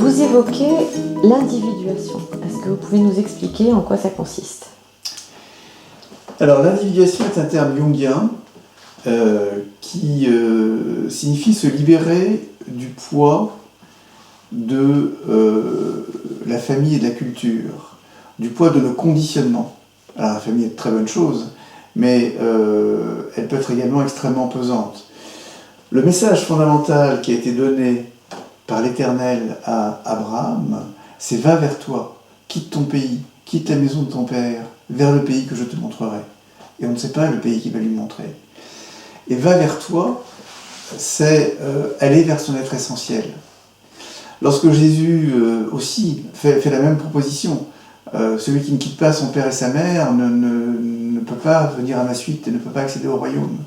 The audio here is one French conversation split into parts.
Vous évoquez l'individuation. Est-ce que vous pouvez nous expliquer en quoi ça consiste? Alors, l'individuation est un terme jungien qui signifie se libérer du poids de la famille et de la culture, du poids de nos conditionnements. Alors, la famille est de très bonne chose, mais elle peut être également extrêmement pesante. Le message fondamental qui a été donné par l'Éternel à Abraham, c'est « Va vers toi, quitte ton pays, quitte la maison de ton père, vers le pays que je te montrerai. » Et on ne sait pas le pays qu'il va lui montrer. Et « Va vers toi », c'est aller vers son être essentiel. Lorsque Jésus aussi fait la même proposition, celui qui ne quitte pas son père et sa mère ne peut pas venir à ma suite et ne peut pas accéder au royaume.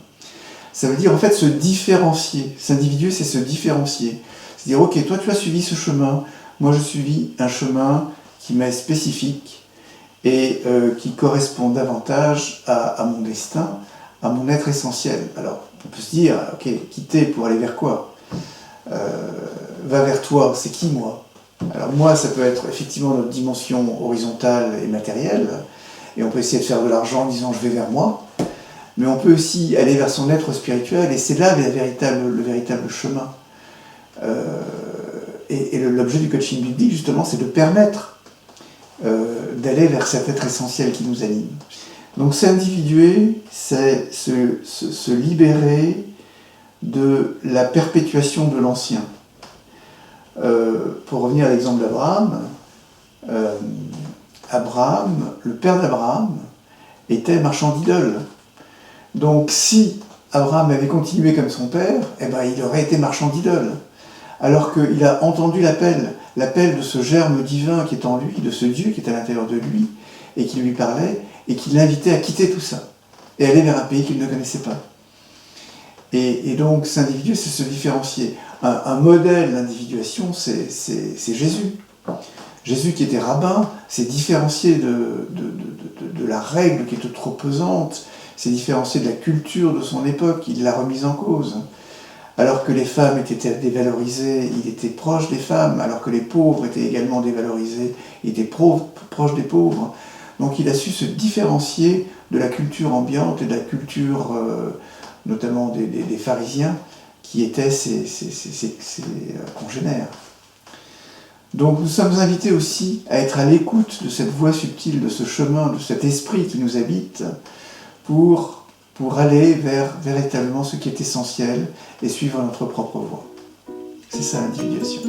Ça veut dire en fait se différencier. S'individuer, c'est se différencier. C'est dire, ok, toi tu as suivi ce chemin, moi je suis un chemin qui m'est spécifique et qui correspond davantage à mon destin, à mon être essentiel. Alors, on peut se dire, ok, quitter pour aller vers quoi? Va vers toi, c'est qui moi? Alors moi, ça peut être effectivement notre dimension horizontale et matérielle, et on peut essayer de faire de l'argent en disant je vais vers moi, mais on peut aussi aller vers son être spirituel, et c'est là le véritable chemin. Et l'objet du coaching biblique, justement, c'est de permettre d'aller vers cet être essentiel qui nous anime. Donc s'individuer, c'est se libérer de la perpétuation de l'ancien. Pour revenir à l'exemple d'Abraham, Abraham, le père d'Abraham, était marchand d'idoles. Donc si Abraham avait continué comme son père, eh ben, il aurait été marchand d'idoles. Alors qu'il a entendu l'appel de ce germe divin qui est en lui, de ce Dieu qui est à l'intérieur de lui, et qui lui parlait, et qui l'invitait à quitter tout ça, et aller vers un pays qu'il ne connaissait pas. Et donc, s'individuer, c'est se différencier. Un modèle d'individuation, c'est Jésus. Jésus qui était rabbin, s'est différencié de la règle qui était trop pesante, s'est différencié de la culture de son époque, il l'a remise en cause. Alors que les femmes étaient dévalorisées, il était proche des femmes, alors que les pauvres étaient également dévalorisés, il était proche des pauvres. Donc il a su se différencier de la culture ambiante et de la culture, notamment des pharisiens, qui étaient ses congénères. Donc nous sommes invités aussi à être à l'écoute de cette voix subtile, de ce chemin, de cet esprit qui nous habite, pour aller vers véritablement ce qui est essentiel et suivre notre propre voie. C'est ça l'individuation.